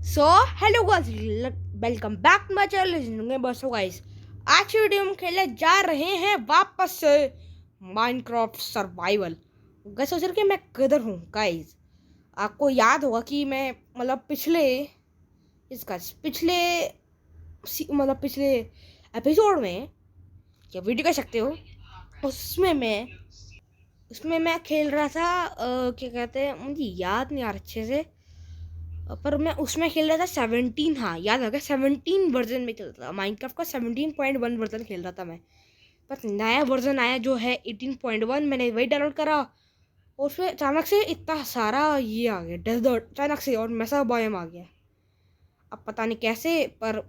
So hello guys, welcome back to my channel. बस guys, आज की वीडियो में खेलने जा रहे हैं वापस से माइनक्राफ्ट सर्वाइवल। गाइस सोच रहे कि मैं किधर हूँ। गाइस आपको याद होगा कि मैं पिछले एपिसोड में या वीडियो कह सकते हो, उसमें मैं खेल रहा था। क्या कहते हैं, मुझे याद नहीं आ रहा अच्छे से, पर मैं उसमें खेल रहा था 17। हाँ याद आ गया, 17 वर्जन में चलता था माइनक्राफ्ट का। 17.1 वर्जन खेल रहा था मैं। बस नया वर्जन आया जो है 18.1, मैंने वही डाउनलोड करा और उसमें अचानक से इतना सारा ये आ गया डेजर्ट अचानक से, और मैसा बायोम आ गया। अब पता नहीं कैसे, पर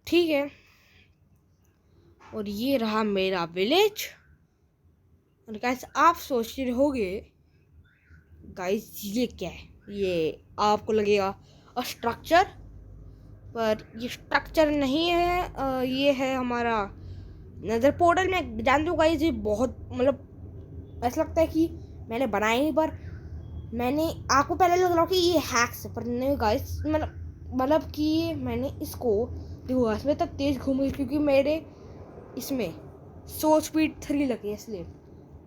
ठीक है। और ये रहा मेरा विलेज। और गाइस आप सोच रहे होगे गाइस ये क्या है, ये आपको लगेगा स्ट्रक्चर, पर ये स्ट्रक्चर नहीं है। ये है हमारा नदर पोर्टल। मैं जानती हूँ गाइस, ये बहुत ऐसा लगता है कि मैंने बनाया नहीं, पर मैंने आपको पहले लग रहा हो कि ये हैक्स है, पर नहीं गाइस। कि मैंने इसको देखो, इसमें तब तेज घूमी क्योंकि मेरे इसमें 100 स्पीड 3 लगी है, इसलिए।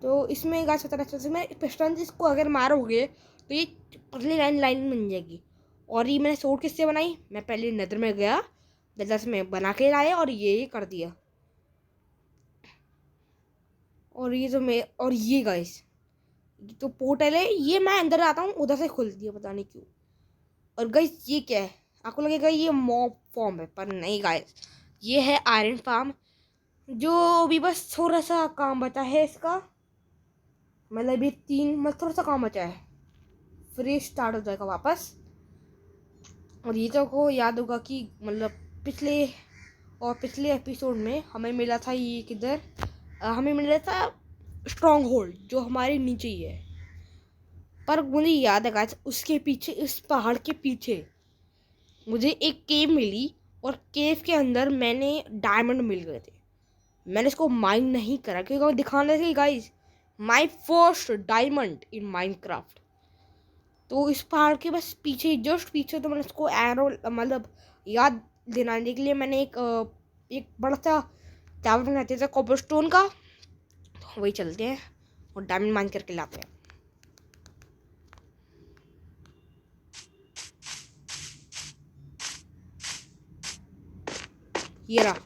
तो इसमें गाइस पता रहता है, मैं पिस्टन इसको अगर मारोगे तो ये पतली लाइन लाइन बन जाएगी। और ये मैंने सोड किससे बनाई, मैं पहले नदर में गया, नदर से मैं बना के लाया और ये कर दिया। और ये गाइस तो पोर्टल है, ये मैं अंदर आता हूँ उधर से खुल दिया, पता नहीं क्यों। और गाइस ये क्या है, आपको लगेगा ये मॉब फॉर्म है, पर नहीं गाइस, ये है आयरन फार्म। जो अभी बस थोड़ा सा काम बचा है इसका, ये थोड़ा सा काम बचा है, फिर स्टार्ट हो जाएगा वापस। और ये तो को याद होगा कि पिछले एपिसोड में हमें मिला था ये किधर, हमें मिला था स्ट्रॉन्ग होल्ड जो हमारे नीचे ही है। पर मुझे याद है गाइस, उसके पीछे, इस पहाड़ के पीछे मुझे एक केव मिली, और केव के अंदर मैंने डायमंड मिल गए थे। मैंने इसको माइन नहीं करा क्योंकि दिखाने से guys, my first diamond in Minecraft. तो इस पहाड़ के बस पीछे, जस्ट पीछे, तो मैंने इसको एरो याद दिलाने के लिए मैंने एक बड़ा सा टावर बनाते थे कॉपरस्टोन का। तो वही चलते हैं और डायमंड माइन करके लाते हैं। ये रहा।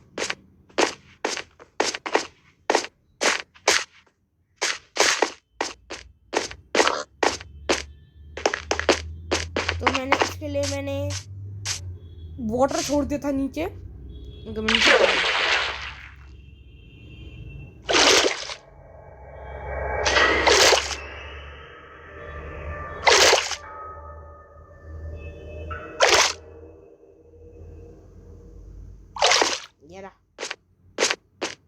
तो इसके लिए मैंने वाटर छोड़ दिया था नीचे। ये रहा,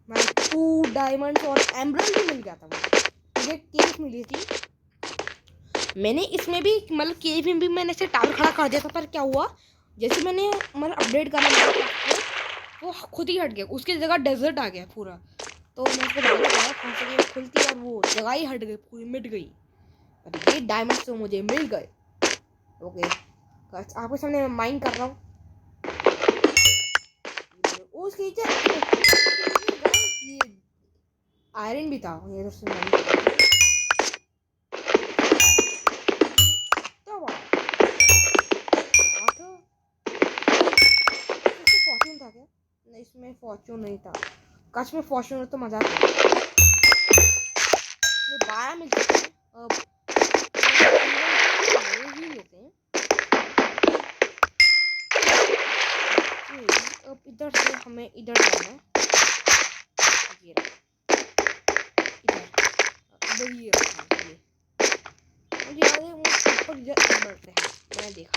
मैं 2 डायमंड और एमराल्ड भी मिल गया था मुझे केव मिली थी। मैंने इसमें भी केव में भी मैंने ऐसे टावर खड़ा कर दिया था, पर क्या हुआ, जैसे मैंने अपडेट करा वो खुद ही हट गया, उसकी जगह डेजर्ट आ गया पूरा। तो मैं उसको कहाँ से खुलती, और वो जगह ही हट गई, पूरी मिट गई। और ये डायमंड तो मुझे मिल गए। ओके, आपके सामने मैं माइन कर रहा हूँ। उसके ये आयरन भी था, ये फॉर्चून था क्या? नहीं, इसमें फॉर्चून नहीं था। काश में फॉर्चून तो मजा आता। 12 मिलते हैं। अब ही लेते हैं। अब इधर से हमें इधर जाना है। ये इधर ये मुझे याद है, वो इधर बढ़ते हैं, मैंने देखा।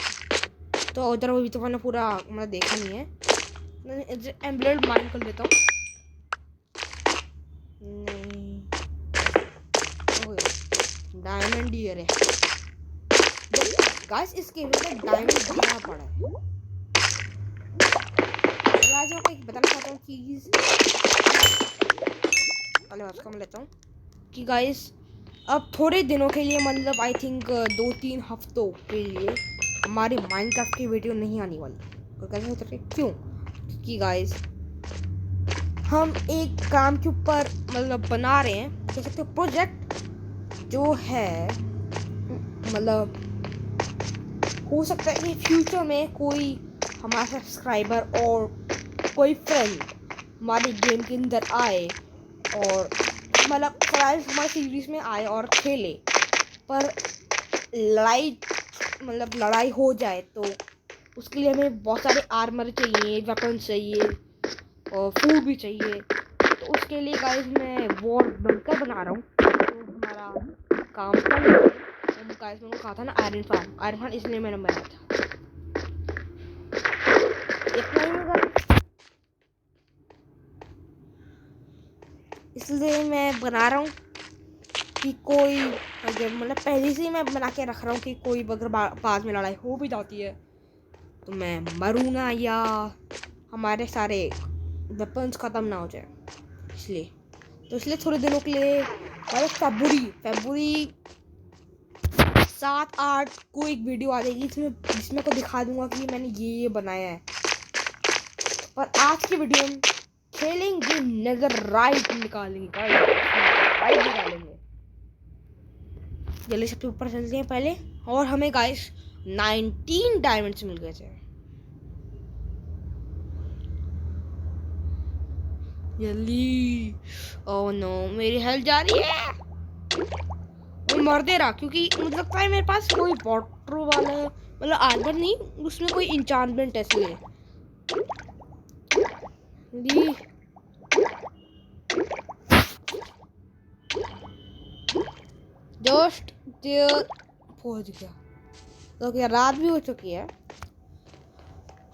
तो उधर भी तो मैंने पूरा देखा नहीं है। मैं एम्बलेड माइन कर लेता हूँ। नहीं, डायमंड ईयर है गाइस, इसके में डायमंड दिया पड़ा है। आज मैं बताना चाहता हूँ चीज, पहले उसको मैं लेता हूँ कि गाइस अब थोड़े दिनों के लिए, आई थिंक 2-3 हफ्तों के लिए हमारी माइनक्राफ्ट की वीडियो नहीं आने वाली। और कैसे होता है क्यों? क्योंकि गाइस हम एक काम के ऊपर मतलब बना रहे हैं, कह सकते हो प्रोजेक्ट, जो है मतलब हो सकता है कि फ्यूचर में कोई हमारा सब्सक्राइबर और कोई फ्रेंड हमारी गेम के अंदर आए और मतलब ट्रायल्स हमारी सीरीज में आए और खेले, पर लड़ाई हो जाए तो उसके लिए हमें बहुत सारे आर्मर चाहिए, वेपन चाहिए और फूड भी चाहिए। तो उसके लिए गाइस मैं वॉर बंकर बना रहा हूँ, तो हमारा काम चल रहा है। तो गाइस मैंने कहा था ना आयरन फार्म इसलिए मैंने बनाया था। इतना ही होगा, इसलिए मैं बना रहा हूँ कि कोई अगर मतलब पहले से ही मैं बना के रख रहा हूँ कि कोई अगर बाद में लड़ाई हो भी जाती है तो मैं मरूँ ना या हमारे सारे वेपन्स ख़त्म ना हो जाए, इसलिए थोड़े दिनों के लिए मतलब फरवरी 7-8 को एक वीडियो आ जाएगी जिसमें को दिखा दूंगा कि मैंने ये बनाया है। और आज की वीडियो में खेलेंगे नेदरराइट निकालेंगे। जल्दी सबसे ऊपर चलते हैं पहले। और हमें गाइस 19 डायमंड्स मिल गए थे। जल्दी, ओह नो मेरी हेल्थ जा रही है, मैं मर दे रहा क्योंकि मुझे लगता है मेरे पास कोई वाटर वाला मतलब आर्मर नहीं, उसमें कोई इंचांटमेंट है इसलिए। जस्ट पहुंच गया। तो क्या रात भी हो चुकी है।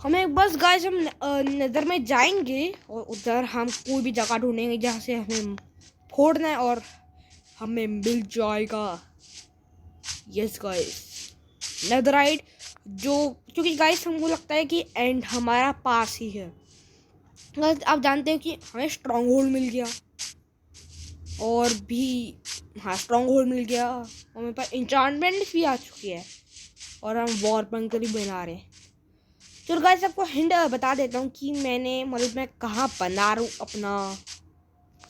हमें बस गाइस हम नेदर में जाएंगे और उधर हम कोई भी जगह ढूंढेंगे जहाँ से हमें फोड़ना है और हमें मिल जाएगा यस गाइस नेदराइट, जो क्योंकि गाइस हमको लगता है कि एंड हमारा पास ही है। गाइस आप जानते हो कि हमें स्ट्रॉन्ग होल्ड मिल गया और भी, हाँ स्ट्रॉन्ग होल्ड मिल गया और हमें पास इंचांटमेंट भी आ चुकी है और हम वॉर बंकर ही बना रहे हैं। तो गाइस आपको हिंट बता देता हूँ कि मैं कहाँ बना रहा हूँ अपना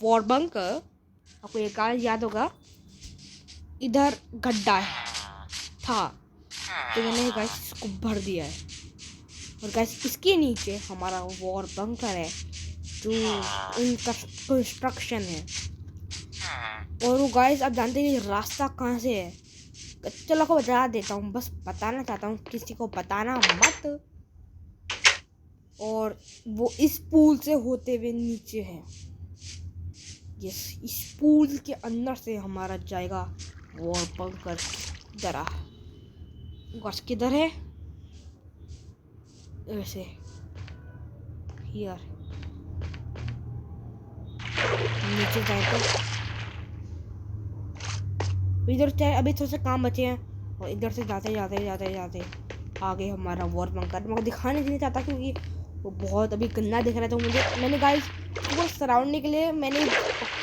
वॉर बंकर। आपको एक बार याद होगा इधर गड्ढा था तो मैंने गाइस इसको भर दिया है और गाइस इसके नीचे हमारा वॉर बंकर है जो इनका कंस्ट्रक्शन है। और वो गाइस आप जानते हैं रास्ता कहाँ से है, चलो आपको बता देता हूँ, बस बताना चाहता हूँ, किसी को बताना मत। और वो इस पूल से होते हुए नीचे है। यस, इस पूल के अंदर से हमारा जाएगा वॉर बंकर। जरा गॉस किधर है? ऐसे हियर नीचे जाए तो इधर से अभी थोड़े से काम बचे हैं और इधर से जाते जाते आगे हमारा वॉर बंकर। मैं दिखाने नहीं चाहता क्योंकि वो बहुत अभी गंदा दिख रहा है। तो मैंने गाइस पूरा सराउंडिंग के लिए मैंने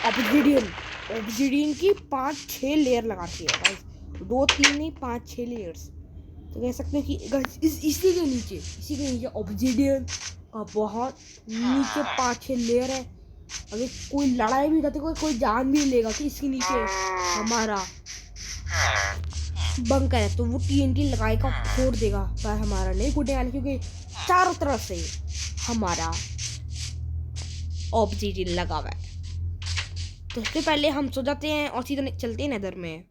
ऑब्सिडियन की 5-6 लेयर लगा दी है गाइस, 2-3 नहीं 5-6 लेयर्स। तो कह सकते हैं कि गाइस इसी के नीचे ऑब्सिडियन का बहुत नीचे 5-6 लेयर है। अगर कोई लड़ाई भी जाती कोई जान भी लेगा कि इसके नीचे हमारा बंकर है तो वो TNT लगाएगा फोड़ देगा, पर हमारा नहीं फूटने वाला क्योंकि चारों तरफ से हमारा ऑब्सिडियन लगा हुआ है। तो इससे पहले हम सो जाते हैं और सीधा चलते हैं नेदर में।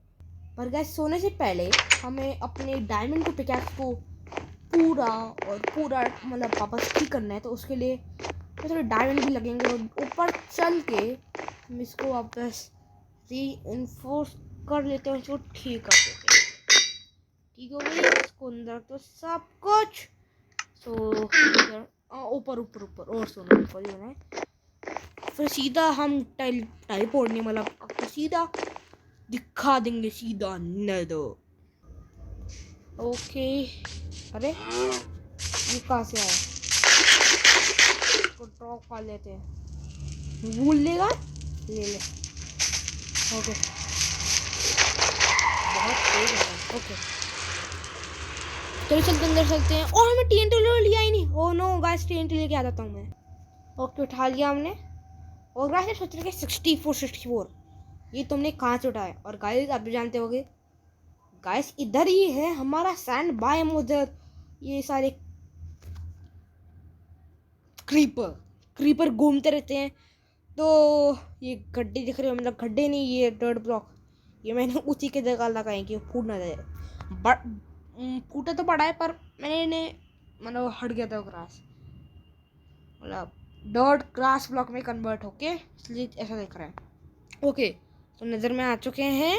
पर गाइस सोने से पहले हमें अपने डायमंड को पिकैक्स को पूरा मतलब वापस ठीक करना है। तो उसके लिए थोड़े डायमंड भी लगेंगे और ऊपर चल के हम इसको वापस रीइंफोर्स कर लेते हैं, इसको ठीक कर देते हैं। ठीक हो गई इसको अंदर तो सब कुछ। तो ऊपर और सोना ऊपर ही है। फिर सीधा हम टेलीपोर्ट नहीं मतलब आपको सीधा दिखा देंगे सीधा नेदर। ओके, अरे ये कहाँ से आया? इसको ड्रॉप कर लेते हैं, भूल लेगा ले। ओके बहुत तेज है। ओके चलो चलते अंदर चलते हैं। और हमें TNT लिया ही नहीं। ओह नो गाइस, TNT लेके आ जाता हूँ मैं। ओके, उठा लिया हमने। और गाइस सोच रहे 64 ये तुमने कहाँ से उठाया? और गाइस आप भी जानते होगे गाइस, इधर ही है हमारा सैंड बायोम। उधर ये सारे क्रीपर घूमते रहते हैं। तो ये गड्ढे दिख रहे हो, मतलब गड्ढे नहीं, ये डर्ट ब्लॉक, ये मैंने उसी के जगह लगाए कि फूट ना जाए। बट फूटा तो पड़ा है, पर मैंने मतलब हट गया था ग्रास, मतलब डर्ट ग्रास ब्लॉक में कन्वर्ट होके, इसलिए ऐसा दिख रहा है। ओके, तो नज़र में आ चुके हैं।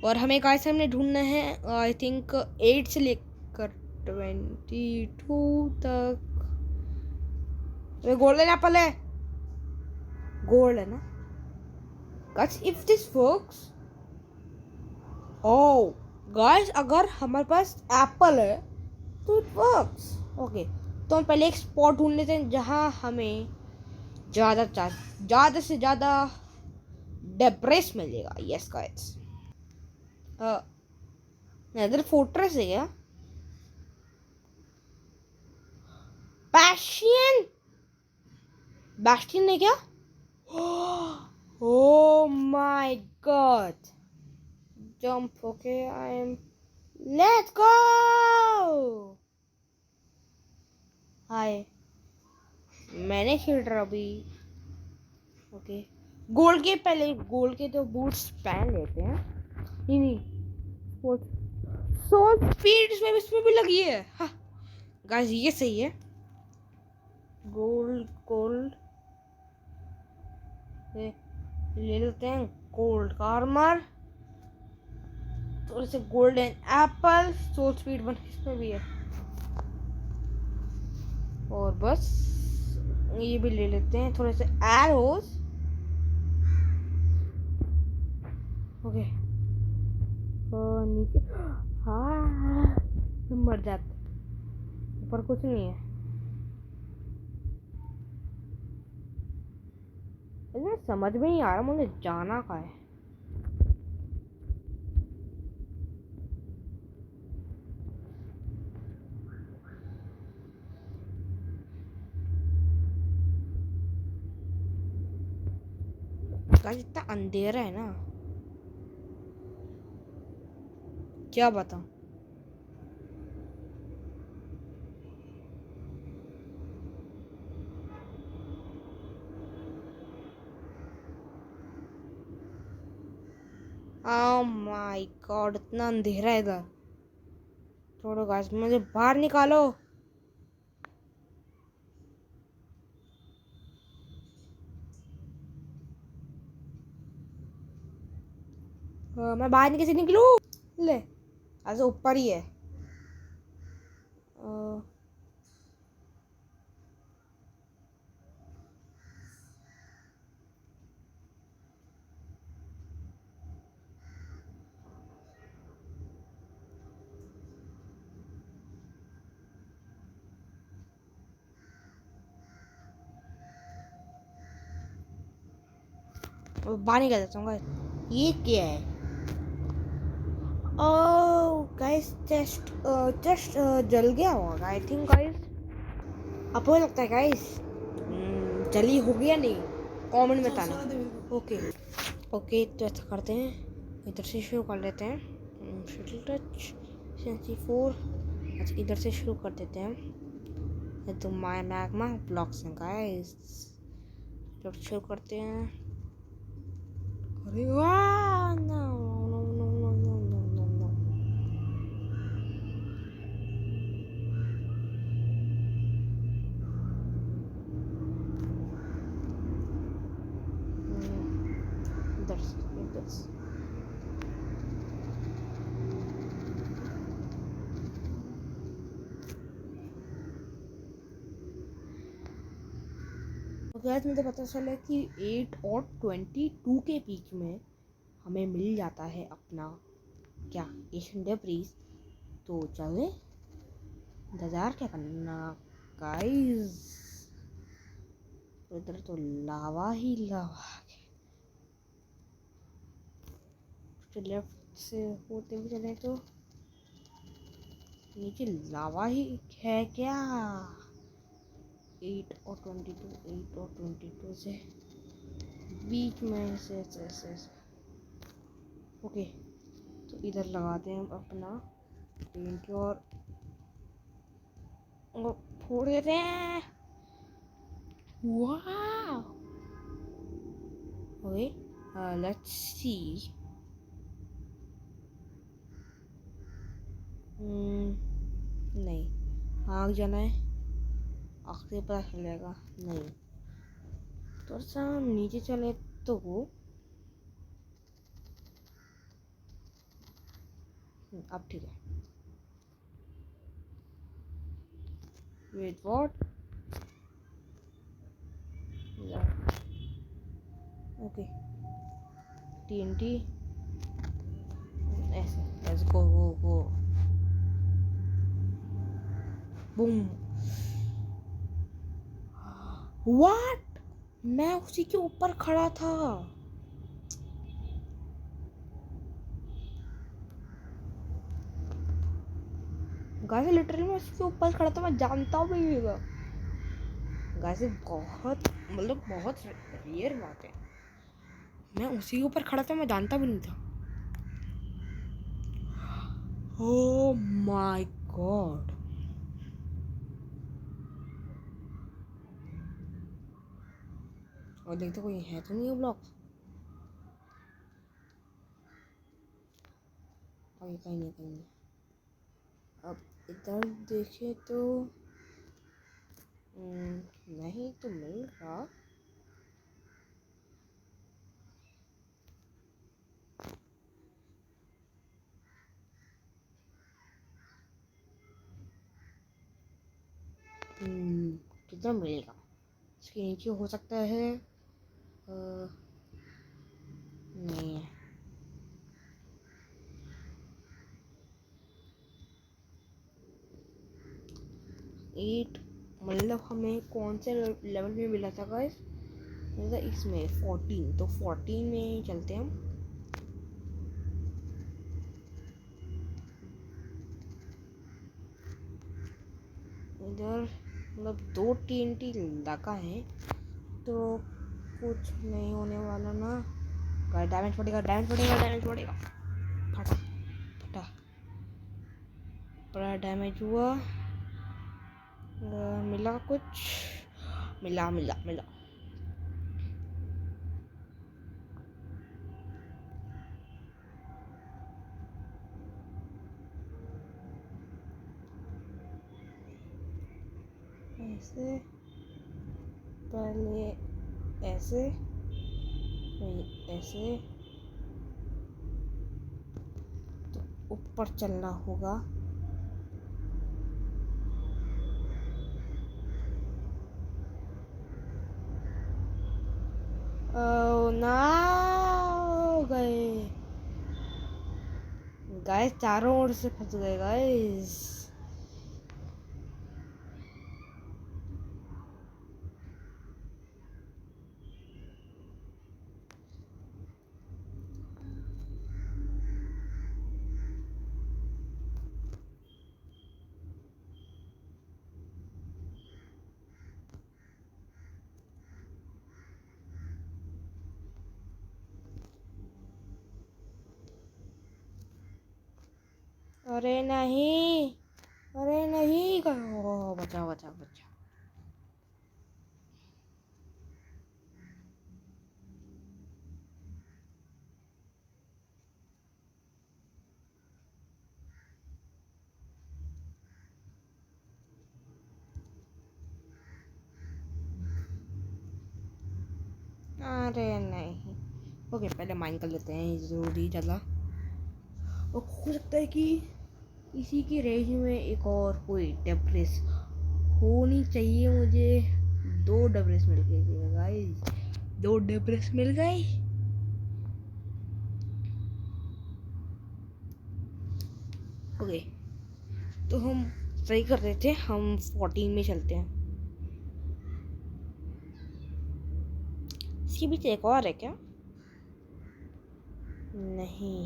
और हमें गाइस हमने ढूंढना है आई थिंक 8 से लेकर 22 तक। तो गोल्डन एप्पल है, गोल्ड है ना guys? If this works, oh guys, अगर हमारे पास एप्पल है तो इट वर्क्स। ओके, तो हम पहले एक स्पॉट ढूंढ लेते हैं जहां हमें ज़्यादा से ज़्यादा डेब्रेस मिलेगा। यस गाइस, नेदर फोर्ट्रेस है क्या? बैस्टियन, बैस्टियन है क्या? Oh my god. Jump, okay, Let's go! हाय, मैंने खेल रहा अभी। ओके, गोल्ड के तो बूट्स पहन लेते हैं। नहीं, सोल स्पीड इसमें भी लगी है। हाँ गाइस, ये सही है। गोल्ड ले लेते हैं। गोल्ड का आर्मर, थोड़े से गोल्डन एप्पल, सोल स्पीड 1 इसमें भी है। और बस ये भी ले लेते हैं, थोड़े से एरोज। ओके, नीचे, हाँ मर जाते, ऊपर कुछ नहीं है। इसमें समझ में नहीं आ रहा मुझे जाना कहाँ है। इतना अंधेरा है ना, क्या बताऊं। ओह माय गॉड, इतना अंधेरा है इधर। छोड़ो गाइस, मुझे बाहर निकालो। मैं बाहर कैसे निकलूं? ले, ऐसे ऊपर ही है। बाहर निकल जाता हूँ गाइस। ये क्या है? ओह गाइस, जस्ट जल गया होगा आई थिंक गाइस। आपको लगता है गाइस जली होगी या नहीं? कमेंट में बताना। ओके ओके, तो ऐसा करते हैं, इधर से शुरू कर लेते हैं। Shuttle touch 4। अच्छा, इधर से शुरू कर देते हैं। तो माय मैग्मा ब्लॉक्स हैं गाइस, इधर शुरू करते हैं। अरे वाह, no no no no no no no no. इधर से गैस, मुझे पता चला कि 8 और 22 के बीच में हमें मिल जाता है अपना क्या, एशियन डेब्रीज। तो चले, इंतजार क्या करना गाइस। इधर तो लावा ही लावा है। लेफ्ट से होते हुए चले तो नीचे लावा ही है क्या? 8 और 22, 8 और 22 से बीच में से ओके। तो इधर लगाते हैं अपना टेंट और फोड़ देते हैं। वाह, ओके, लेट्स सी। नहीं, आग जाना है, आग से पता चलेगा। नहीं, थोड़ा सा नीचे चले तो अब ठीक है। Wait, what? ओके, TNT ऐसे, let's go go go, boom. What? मैं उसी के ऊपर खड़ा था। गाइस लिटरली मैं उसके ऊपर खड़ा था, मैं जानता भी नहीं था। गाइस बहुत मतलब बहुत रेयर बात है, मैं उसी के ऊपर खड़ा था, मैं जानता भी नहीं था। Oh my God. और देखते कोई है तो नहीं है ब्लॉक। अभी कहीं नहीं, कहीं नहीं। अब इधर देखे तो नहीं तो मिल रहा। किधर मिलेगा? इसके नीचे हो सकता है। नहीं है। एट मतलब हमें कौन से लेवल में मिला था गाइस? मिला था इसमें 14, तो 14 में चलते हैं हम। इधर मतलब 2 TNT लगा है तो कुछ नहीं होने वाला ना। डैमेज पड़ेगा, डैमेज पड़ेगा, डैमेज पड़ेगा। फटा फटा, बड़ा डैमेज हुआ। मिला कुछ? मिला मिला मिला। ऐसे पहले ऐसे, नहीं ऐसे, तो ऊपर चलना होगा। ना गए गाइस, चारों ओर से फंस गए गाइस। अरे नहीं, अरे नहीं, बचाओ बचाओ बचाओ। अरे नहीं, ओके पहले माइन कर लेते हैं, जरूरी ज़्यादा। और हो सकता है कि इसी की रेंज में एक और कोई डेब्रिस होनी चाहिए मुझे। 2 डेब्रिस मिल गए गाइस, 2 डेब्रिस मिल गए। ओके, तो हम सही कर रहे थे, हम 14 में चलते हैं। इसके पीछे एक और है क्या? नहीं,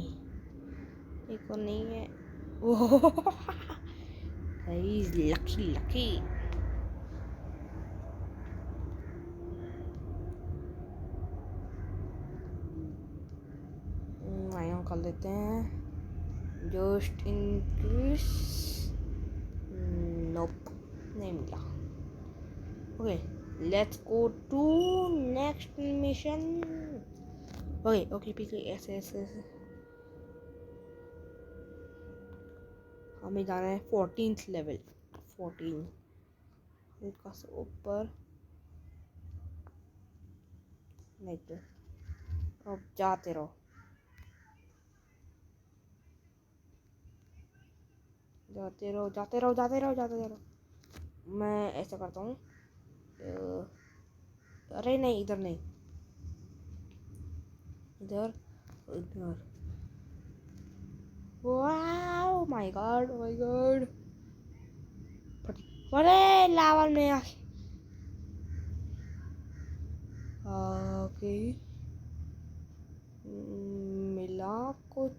एक और नहीं है। ओह He's lucky. आयन कर लेते हैं जस्ट इन केस। नोप, नहीं मिला। Okay, let's go to next mission. Okay पीछे ऐसे हमें जाना है 14th लेवल। 14 हल्का सा ऊपर। नहीं तो अब जाते रहो। मैं ऐसा करता हूँ। अरे नहीं, इधर नहीं, इधर। Wow my God. अरे लावा में ओके मिला कुछ।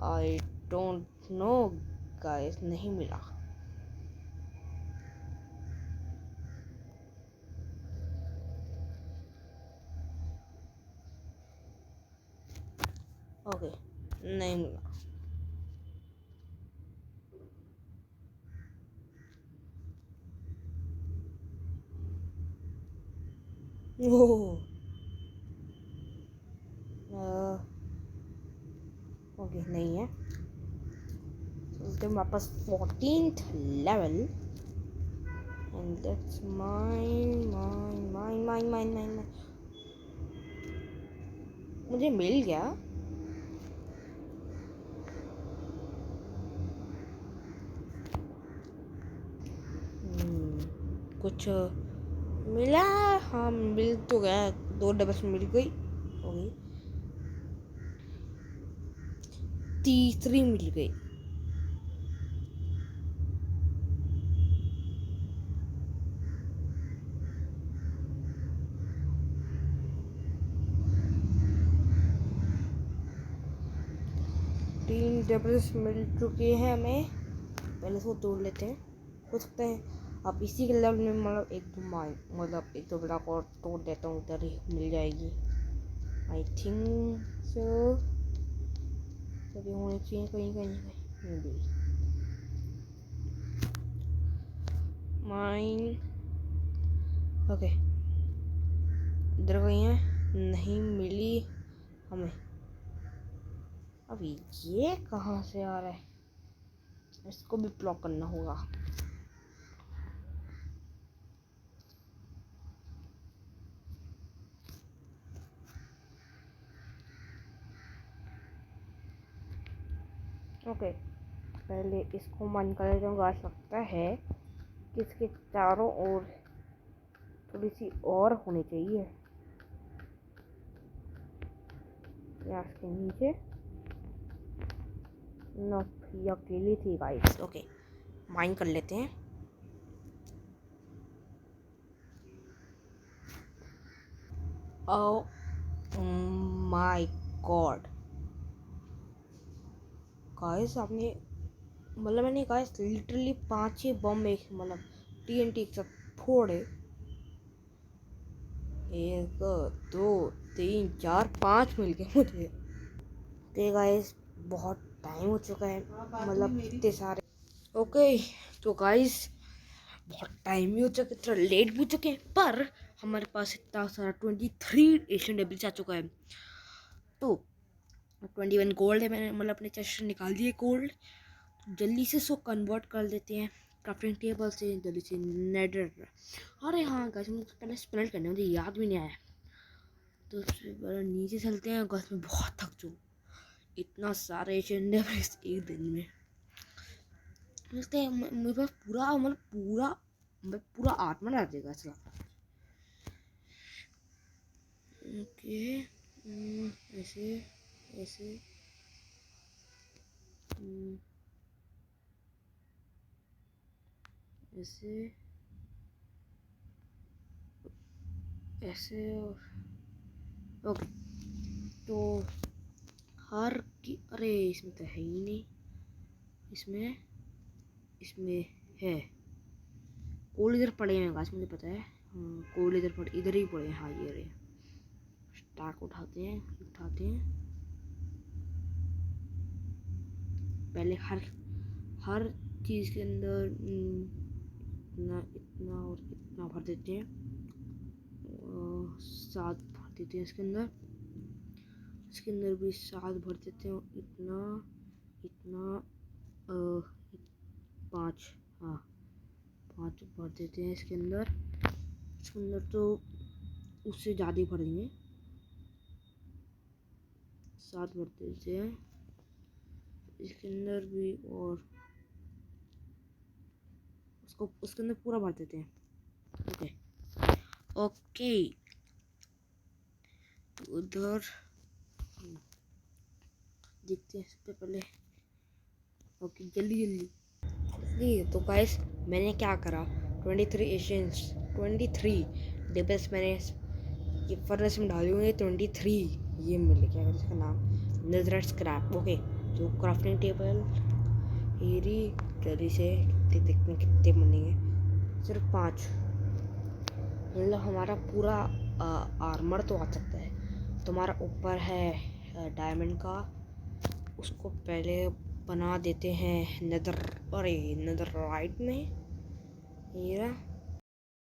आई डोंट नो गाइस, नहीं मिला। ओके, नहीं मिला। ओह, ओके नहीं है। तो वापस 14th level and let's mine. मुझे मिल गया। कुछ मिला। हाँ मिल तो गया, 2 डबल्स मिल गई। हो गई, तीसरी मिल गई। तीन डबल्स मिल चुके हैं हमें। पहले इसको तोड़ लेते हैं। हो सकता है अब इसी के लेवल में मतलब एक दो ब्लॉक और तोड़ देता हूँ, उधर ही मिल जाएगी। I think so. तभी होनी चाहिए कहीं माइन। ओके, इधर कहीं है, नहीं मिली हमें। अभी ये कहाँ से आ रहा है? इसको भी ब्लॉक करना होगा। ओके, पहले इसको मन कर दूंगा। सकता है कि इसके चारों ओर थोड़ी सी और होनी चाहिए, या इसके नीचे। ये अकेली थी गाइस। ओके, माइन कर लेते हैं। ओह माय गॉड गाइस, आपने मतलब मैंने गाइस लिटरली 5-6 बम एक मतलब TNT एक साथ फोड़े। 1 2 3 4 5 मिल गए मुझे। तो गाइस बहुत टाइम हो चुका है, मतलब इतने सारे। ओके तो गाइस बहुत टाइम भी हो चुका है, थोड़ा लेट भी हो चुके हैं, पर हमारे पास इतना सारा 23 एशियन डेबिल्स आ चुका है। तो 21 गोल्ड है, मैंने मतलब अपने चेस्ट से निकाल दिए गोल्ड। जल्दी से इसको कन्वर्ट कर देते हैं क्राफ्टिंग टेबल से, जल्दी से नेडर। अरे हाँ गाइस, मुझे पहले स्पेल करने मुझे याद भी नहीं आया। तो नीचे चलते हैं गाइस, मैं बहुत थक चुका, इतना सारे एशियन डेबिल्स एक दिन में। मेरे पास पूरा आत्मा लग जाएगा चला। ओके ऐसे ऐसे ऐसे ऐसे। ओके तो हर की, अरे इसमें तो है ही नहीं, इसमें इसमें है। कोल इधर पड़े हैं गाइस, मुझे पता है। हाँ, कोल इधर ही पड़े हैं। हाँ ये रहे। स्टैक उठाते हैं। पहले हर चीज़ के अंदर इतना और इतना भर देते हैं। 7 भर देते हैं इसके अंदर भी 7 भर देते हैं। इतना 5, हाँ 5 भर देते हैं इसके अंदर तो उससे ज़्यादा ही भर देंगे। 7 भर देते हैं इसके अंदर भी, और उसके अंदर पूरा भर देते हैं। ओके तो उधर देखते हैं सबसे पहले। ओके जल्दी तो गाइस मैंने क्या करा, 23 डिब्बेस मैंने ये फर्नेस में डाले हुए। 23 ये मिले, क्या कहते हैं इसका नाम, नेदरराइट स्क्रैप। ओके तो क्राफ्टिंग टेबल हेरी जल्दी से देखते हैं कितने बनेंगे। सिर्फ 5, मतलब हमारा पूरा आर्मर तो आ सकता है। तुम्हारा ऊपर है डायमंड का, उसको पहले बना देते हैं नेदरराइट में। ये